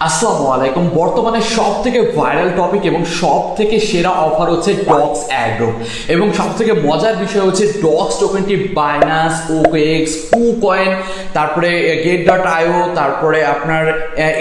আসসালামু আলাইকুম। বর্তমানে সব থেকে ভাইরাল টপিক এবং সব থেকে সেরা অফার হচ্ছে ডক্স এয়ারড্রপ, এবং সব থেকে মজার বিষয় হচ্ছে ডক্স টোকেনটি বাইন্যান্স, ওকেএক্স, কুকয়েন, তারপরে গেট.আইও, তারপরে আপনার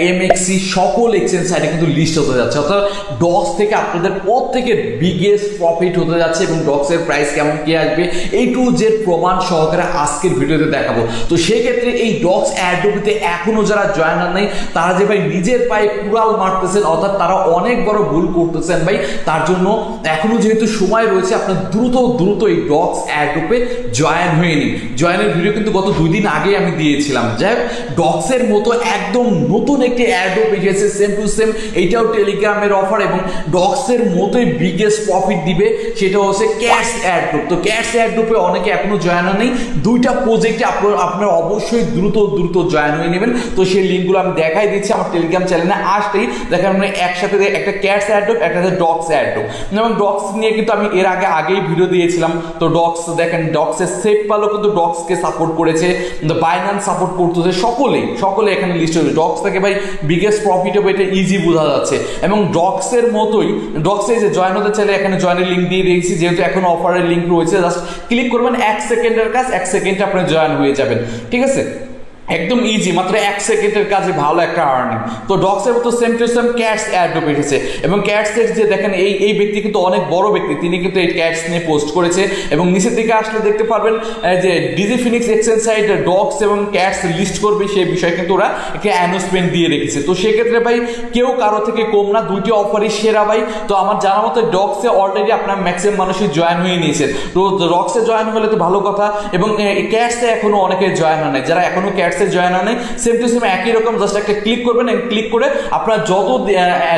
এমএক্সি সকল এক্সচেঞ্জ সাইটে কিন্তু লিস্ট হতে যাচ্ছে। অর্থাৎ ডক্স থেকে আপনাদের প্রত্যেকে বিগেস্ট প্রফিট হতে যাচ্ছে এবং ডক্সের প্রাইস কেমন কি আসবে এই টু জেড প্রমাণ সহকারে আজকের ভিডিওতে দেখাবো। তো সেক্ষেত্রে এই ডক্স এয়ারড্রপে এখনো যারা জয়েন হন নাই তারা যে ভাই নিজের পায়ে কুড়াল মারতেছেন, অর্থাৎ তারা অনেক বড় ভুল করতেছেন ভাই। তার জন্য এখনো যেহেতু সময় রয়েছে, আপনার দ্রুত এই ডক্স এয়ারড্রপে জয়েন হয়ে নিন। জয়েনের ভিডিও কিন্তু গত 2 দিন আগে আমি দিয়েছিলাম। যাই হোক, ডক্সের মতো একদম নতুন একটি এয়ারড্রপ এসেছে, সেম টু সেম, এইটাও টেলিগ্রামের অফার এবং ডক্সের মতোই বিগেস্ট প্রফিট দিবে, সেটা হচ্ছে ক্যাশ এয়ারড্রপ। তো ক্যাশ এয়ারড্রপে অনেকে এখনো জয়েন হন নেই, 2টা প্রজেক্টে আপনারা অবশ্যই দ্রুত জয়েন হয়ে নেবেন। তো সেই লিঙ্কগুলো আমি দেখাই দিচ্ছি আমার টেলিগ্রাম চ্যানেলে আসতেই। দেখেন আমরা একসাথে একটা ক্যাশ এয়ারড্রপ, একটা ডক্স এয়ারড্রপ, এবং ডক্স নিয়ে কিন্তু আমি এর আগেই ভিডিও দিয়েছিলাম। তো ডক্স দেখেন, ডক্সের সেফ পালও কিন্তু ডক্সকে সাপোর্ট করেছে, বাইন্যান্স সাপোর্ট করতেছে, সকলে এখানে লিস্ট হয়েছে। ডক্স থেকে ভাই বিগেস্ট প্রফিট হবে, এটা ইজি বোঝা যাচ্ছে। এবং ডক্সের মতোই ডক্সে যে জয়েন হতে চাইলে এখানে জয়েনের লিঙ্ক দিয়ে দিয়েছি, যেহেতু এখন অফারের লিঙ্ক রয়েছে, জাস্ট ক্লিক করবেন, 1 সেকেন্ডের কাজ, 1 সেকেন্ডে আপনি জয়েন হয়ে যাবেন। ঠিক আছে, একদম ইজি, মাত্র 1 সেকেন্ডের কাজে ভালো একটা আর্নিং। তো ডক্সের মতো same to same cats airdrop এসেছে, এবং ক্যাটসের যে দেখেন এই ব্যক্তি কিন্তু অনেক বড় ব্যক্তি, তিনি কিন্তু এই ক্যাটস নিয়ে পোস্ট করেছে। এবং নিচের দিকে আসলে দেখতে পারবেন যে DigiFinex exchange site docs এবং ক্যাটস লিস্ট করবে সেই বিষয়ে কিন্তু ওরা একটা অ্যানাউন্সমেন্ট দিয়ে রেখেছে। তো সেক্ষেত্রে ভাই কেউ কারো থেকে কম না, 2টি অফারই সেরা ভাই। তো আমার জানা মতো ডক্সে অলরেডি আপনার ম্যাক্সিমাম মানুষই জয়েন হয়ে নিয়েছেন। তো ডক্সে জয়েন হলে তো ভালো কথা, এবং ক্যাটসে এখনো অনেকে জয়েন হয় নাই। যারা এখনো জয়েন হয় নাই, সেম টু সেম একই রকম, জাস্ট একটা ক্লিক করবেন, ক্লিক করে আপনার যত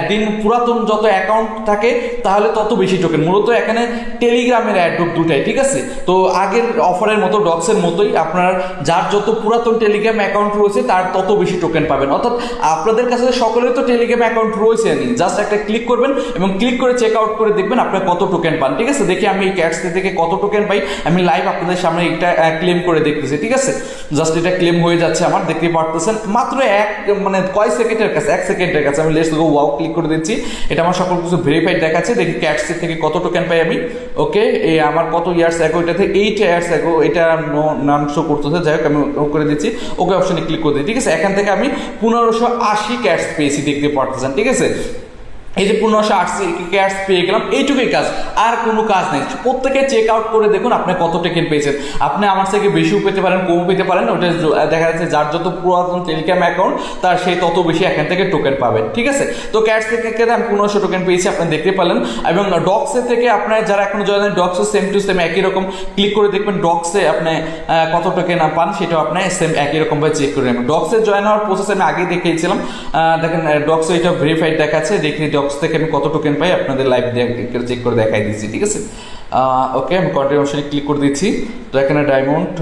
দিন পুরাতন যত অ্যাকাউন্ট থাকে তাহলে তত বেশি টোকেন। মূলত এখানে টেলিগ্রামের অ্যাড্রপ 2টাই, ঠিক আছে। তো আগের অফারের মতো ডক্সের মতোই আপনার যার যত পুরাতন টেলিগ্রাম অ্যাকাউন্ট রয়েছে তার তত বেশি টোকেন পাবেন। অর্থাৎ আপনাদের কাছে সকলের তো টেলিগ্রাম অ্যাকাউন্ট রয়েছে, জাস্ট একটা ক্লিক করবেন এবং ক্লিক করে চেক আউট করে দেখবেন আপনার কত টোকেন পান। ঠিক আছে, দেখি আমি এই ক্যাটস থেকে কত টোকেন পাই, আমি লাইভ আপনাদের সামনে এটা ক্লেম করে দেখতেছি। ঠিক আছে, জাস্ট এটা ক্লেম হয়ে যাচ্ছে আমার, দেখতে পারতেছেন মাত্র কয় সেকেন্ডের কাছে, 1 সেকেন্ডের কাছে। আমি লেটস গো ওয়াও ক্লিক করে দিচ্ছি, এটা আমার সকল কিছু ভেরিফাইড দেখাচ্ছে। দেখি ক্যাটস থেকে কত টোকেন পাই আমি। ওকে, এই আমার কত ইয়ার্স অ্যাগো, এটাতে 8 ইয়ার্স অ্যাগো, এটা নাম শো করতেছে। যাই হোক, আমি করে দিচ্ছি, ওকে অপশনে ক্লিক করে দিই। ঠিক আছে, এখান থেকে আমি 1580 ক্যাটস পেয়েছি, দেখতে পারতেছেন। ঠিক আছে, এই যে 1580 ক্যাটস পেয়ে গেলাম, এইটুকুই কাজ, আর কোনো কাজ নেই। প্রত্যেকে চেক আউট করে দেখুন আপনি কত টোকেন পেয়েছেন। আপনি আমার থেকে বেশিও পেতে পারেন, কমও পেতে পারেন, ওটা দেখা যাচ্ছে যার যত পুরাতন টেলিগ্রাম অ্যাকাউন্ট তার সেই তত বেশি এখান থেকে টোকেন পাবেন। ঠিক আছে, তো ক্যাটস থেকে আমি 1500 টোকেন পেয়েছি, আপনি দেখতে পেলেন। এবং ডক্সের থেকে আপনার যারা এখনো জয়েন হয়, ডক্সে সেম টু সেম একই রকম ক্লিক করে দেখবেন ডক্সে আপনি কত টোকেন পান, সেটাও আপনি সেম একই রকমভাবে চেক করে নেবেন। ডক্সে জয়েন হওয়ার প্রসেস আমি আগেই দেখিয়েছিলাম। দেখেন ডক্সে এটা ভেরিফাইড দেখাচ্ছে, দেখি ডক্স থেকে আমি কত টোকেন পাই আপনাদের লাইভ চেক করে দেখাই দিচ্ছি। ঠিক আছে, ওকে, আমি কন্টিনিউ অপশনে ক্লিক করে দিচ্ছি। তো এখানে ডায়মন্ড,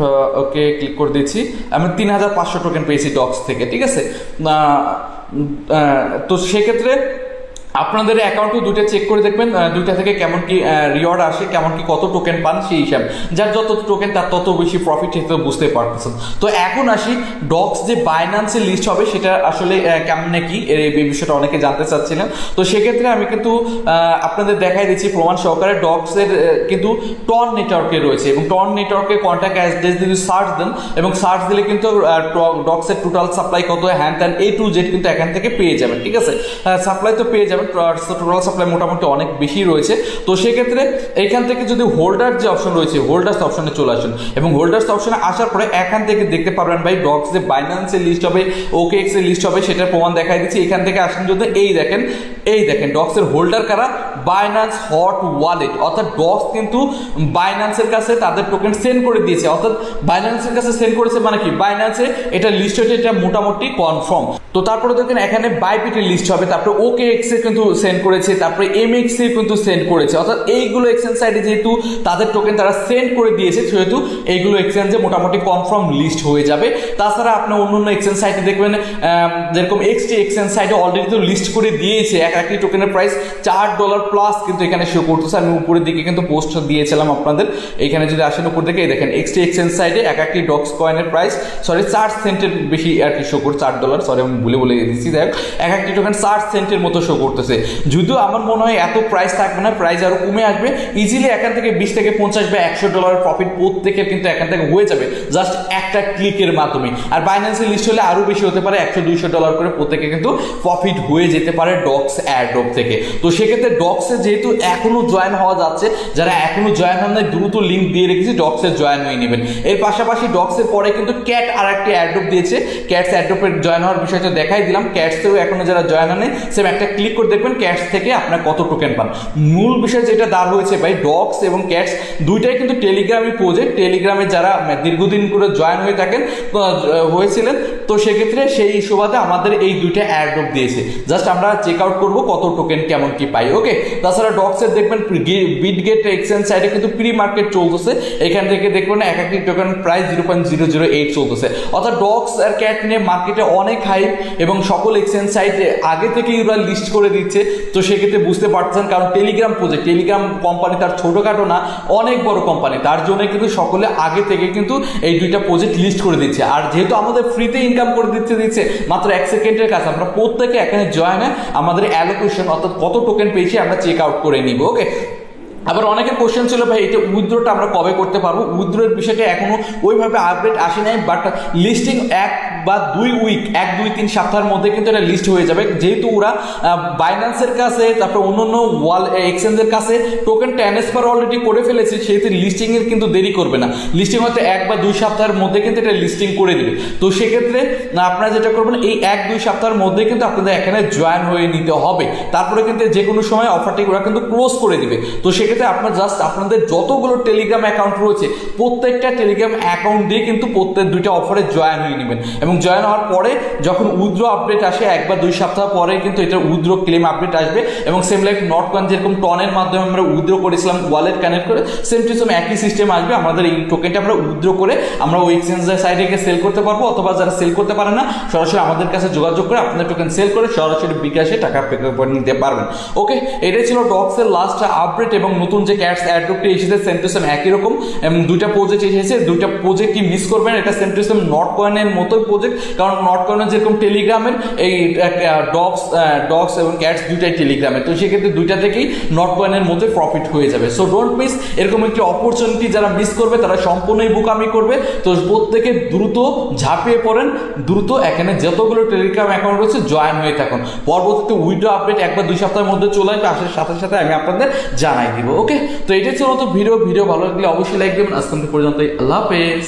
ওকে ক্লিক করে দিচ্ছি। আমি 3500 টোকেন পেয়েছি ডক্স থেকে। ঠিক আছে, তো সেক্ষেত্রে আপনাদের অ্যাকাউন্টে 2টা চেক করে দেখবেন, 2টা থেকে কেমন কি রিওয়ার্ড আসে, কেমন কি কত টোকেন পান সেই হিসাব। যার যত টোকেন তার তত বেশি প্রফিট, সেটা বুঝতে পারতেছেন। তো এখন আসি ডক্স যে বাইন্যান্সে লিস্ট হবে সেটা আসলে কেমন নাকি, এই বিষয়টা অনেকে জানতে চাচ্ছিলেন। তো সেক্ষেত্রে আমি কিন্তু আপনাদের দেখাই দিচ্ছি প্রমাণ সহকারে। ডক্সের কিন্তু টন নেটওয়ার্কে রয়েছে, এবং টন নেটওয়ার্কে কন্ট্যাক্ট অ্যাড্রেস যদি সার্চ দেন, এবং সার্চ দিলে কিন্তু ডক্সের টোটাল সাপ্লাই কত, হ্যান ত্যান A to Z কিন্তু এখান থেকে পেয়ে যাবেন। ঠিক আছে, সাপ্লাই তো পেয়ে যাবেন, টোটাল সাপ্লাই মোটামুটি অনেক বেশি রয়েছে। তো সেক্ষেত্রে এখান থেকে যদি হোল্ডার যে অপশন রয়েছে, হোল্ডার্স অপশনে চলে আসুন, এবং হোল্ডার্স অপশনে আসার পরে এখান থেকে দেখতে পারবেন ভাই ডক্স যে বাইন্যান্সের লিস্ট হবে, OKX এর লিস্ট হবে, সেটার প্রমাণ দেখাই দিচ্ছি। এখান থেকে আসেন যদি এই দেখেন ডক্সের হোল্ডার কারা, বাইন্যান্স হট ওয়ালেট। অর্থাৎ ডক্স কিন্তু বাইন্যান্সের কাছে তাদের টোকেন সেন্ড করে দিয়েছে, অর্থাৎ বাইন্যান্সের কাছে সেন্ড করেছে মানে কি, বাইন্যান্সে এটা লিস্ট হয়েছে, এটা মোটামুটি কনফার্ম। তো তারপরে দেখেন এখানে বাইবিটের লিস্ট হবে, তারপরে OKX এর কিন্তু সেন্ড করেছে, তারপরে এমএক্সি কিন্তু সেন্ড করেছে। অর্থাৎ এইগুলো এক্সচেঞ্জ সাইটে যেহেতু তাদের টোকেন তারা সেন্ড করে দিয়েছে, সেহেতু এইগুলো এক্সচেঞ্জে মোটামুটি কনফার্ম লিস্ট হয়ে যাবে। তাছাড়া আপনি অন্য এক্সচেঞ্জ সাইটে দেখবেন, যেরকম XT এক্সচেঞ্জ সাইটে অলরেডি তো লিস্ট করে দিয়েছে, একটি টোকেনের প্রাইস $4+ প্লাস কিন্তু এখানে শো করতেছে। আমি উপরের দিকে কিন্তু পোস্ট দিয়েছিলাম আপনাদের, এখানে যদি আসেন উপর দিকে এই দেখেন এক্সটি এক্সচেঞ্জ সাইডে এক একটি ডক্স কয়েনের প্রাইস 4 সেন্টের বেশি আর কি শো করছে, $8, সরি আমি বলে দিচ্ছি। দেখ এক একটি টোকেন 4 সেন্টের মতো শো করতেছে। যদিও আমার মনে হয় এত প্রাইস থাকবে না, প্রাইস আরো কমে আসবে ইজিলি। এখান থেকে 20 থেকে 50 বা $100 প্রফিট প্রত্যেকের কিন্তু এখান থেকে হয়ে যাবে জাস্ট একটা ক্লিকের মাধ্যমে। আর বাইন্যান্সে লিস্ট হলে আরো বেশি হতে পারে, $100-200 করে প্রত্যেকে কিন্তু প্রফিট হয়ে যেতে পারে ডক্স এয়ারড্রপ থেকে। তো সেক্ষেত্রে ডক্সে যেহেতু এখনো জয়েন হওয়া যাচ্ছে, যারা এখনো জয়েন হন নাই দ্রুত লিঙ্ক দিয়ে রেখেছি, ডক্সে জয়েন হয়ে নেবেন। এর পাশাপাশি ডক্সের পরে কিন্তু ক্যাট আর একটি এয়ারড্রপ দিয়েছে, ক্যাটস এয়ারড্রপের জয়েন হওয়ার বিষয়টা দেখাই দিলাম। ক্যাটসেও এখনো যারা জয়েন হন নাই সেম একটা ক্লিক করে দেখবেন ক্যাটস থেকে আপনার কত টোকেন পান। মূল বিষয় যেটা দাঁড় হয়েছে ভাই, ডক্স এবং ক্যাটস দুইটাই কিন্তু টেলিগ্রামই প্রজেক্ট। টেলিগ্রামে যারা দীর্ঘদিন করে জয়েন হয়ে থাকেন হয়েছিলেন, তো সেক্ষেত্রে সেই সুবাদে আমাদের এই দুইটা এয়ারড্রপ দিয়েছে। জাস্ট আমরা চেক আউট করবো কত টোকেন কেমন কি পাই। ওকে, তাছাড়া ডক্সের দেখবেন বিটগেট এক্সচেঞ্জ সাইডে কিন্তু প্রি মার্কেট চলতেছে, এখান থেকে দেখবেন এক একটি টোকেন প্রাইস 0.008 চলতেছে। অর্থাৎ ডক্স আর ক্যাট নিয়ে মার্কেটে অনেক হাইপ এবং সকল এক্সচেঞ্জ সাইটে আগে থেকেই ওরা লিস্ট করে দিচ্ছে। তো সেক্ষেত্রে বুঝতে পারছেন, কারণ টেলিগ্রাম প্রজেক্ট, টেলিগ্রাম কোম্পানি তার ছোটখাটো না, অনেক বড় কোম্পানি, তার জন্য কিন্তু সকলে আগে থেকে কিন্তু এই দুইটা প্রজেক্ট লিস্ট করে দিচ্ছে। আর যেহেতু আমাদের ফ্রিতে ইনকাম করে দিচ্ছে মাত্র 1 সেকেন্ডের কাছে, আমরা প্রত্যেকে এখানে জয়েন হয় আমাদের অ্যালোকেশন অর্থাৎ কত টোকেন পেয়েছি আমরা চেক আউট করে নিব। ওকে, আবার অনেকের কোশ্চেন ছিল ভাই এটা উইথড্রটা আমরা কবে করতে পারবো। উইথড্রোর বিষয়টা এখনো ওইভাবে আপডেট আসে নাই, বাট লিস্টিং 1 বা 2 উইক, 1-2-3 সপ্তাহের মধ্যে কিন্তু এটা লিস্ট হয়ে যাবে। যেহেতু ওরা বাইন্যান্সের কাছে তারপর অন্যান্য ওয়াল এক্সচেঞ্জের কাছে টোকেন ট্রান্সফার অলরেডি করে ফেলেছে, সেহেতু লিস্টিং এর কিন্তু দেরি করবে না। লিস্টিং হয়তো 1 বা 2 সপ্তাহের মধ্যে কিন্তু এটা লিস্টিং করে দিবে। তো সেক্ষেত্রে আপনারা যেটা করবেন এই 1-2 সপ্তাহের মধ্যে কিন্তু আপনাদের এখানে জয়েন হয়ে নিতে হবে, তারপরে কিন্তু যে কোনো সময় অফারটি ওরা কিন্তু ক্লোজ করে দিবে। তো সেক্ষেত্রে আপনার জাস্ট আপনাদের যতগুলো টেলিগ্রাম অ্যাকাউন্ট রয়েছে প্রত্যেকটা টেলিগ্রাম অ্যাকাউন্ট দিয়ে কিন্তু প্রত্যেক দুইটা অফারে জয়েন হয়ে নেবেন, এবং জয়েন হওয়ার পরে যখন উইথড্র আপডেট আসে 1 বা 2 সপ্তাহ পরে কিন্তু এটা উইথড্র ক্লেম আপডেট আসবে। এবং সেম লাইক নটকয়েন যেরকম টনের মাধ্যমে আমরা উইথড্র করেছিলাম ওয়ালেট কানেক্ট করে, সেম টু সেম একই সিস্টেম আসবে। আমাদের এই টোকেনটা আমরা উইথড্র করে আমরা ওই এক্সচেঞ্জের সাইডে গিয়ে সেল করতে পারবো, অথবা যারা সেল করতে পারে না সরাসরি আমাদের কাছে যোগাযোগ করে আপনাদের টোকেন সেল করে সরাসরি বিকাশে টাকা পে করে নিতে পারবেন। ওকে, এটাই ছিল ডক্সের লাস্ট আপডেট। এবং নতুন যে ক্যাটস এয়ারড্রপটি এসেছে সেম টু সেম একই রকম, এবং দুইটা প্রজেক্ট এসেছে, দুইটা প্রজেক্ট কি মিস করবেন, এটা সেম টু সেম নটকয়েনের মতোই প্রজেক্ট। কারণ নটকয়েনের যেরকম টেলিগ্রামের এই ডক্স এবং ক্যাটস দুইটাই টেলিগ্রামের, তো সেক্ষেত্রে দুইটা থেকেই নটকয়েনের মতোই প্রফিট হয়ে যাবে। সো ডোন্ট মিস এরকম একটি অপরচুনিটি, যারা মিস করবে তারা সম্পূর্ণই বোকামি করবে। তো প্রত্যেকে দ্রুত ঝাঁপিয়ে পড়েন, দ্রুত এখানে যতগুলো টেলিগ্রাম অ্যাকাউন্ট রয়েছে জয়েন হয়ে থাকুন। পরবর্তীতে উইথড্র আপডেট 1 বা 2 সপ্তাহের মধ্যে চলে আসবে, আসার সাথে সাথে আমি আপনাদের জানাই দিব। ওকে, তো এটাই ছিল তো ভিডিও ভালো লাগলে অবশ্যই লাইক দেবেন। আজকে পর্যন্ত আল্লাহ হাফেজ।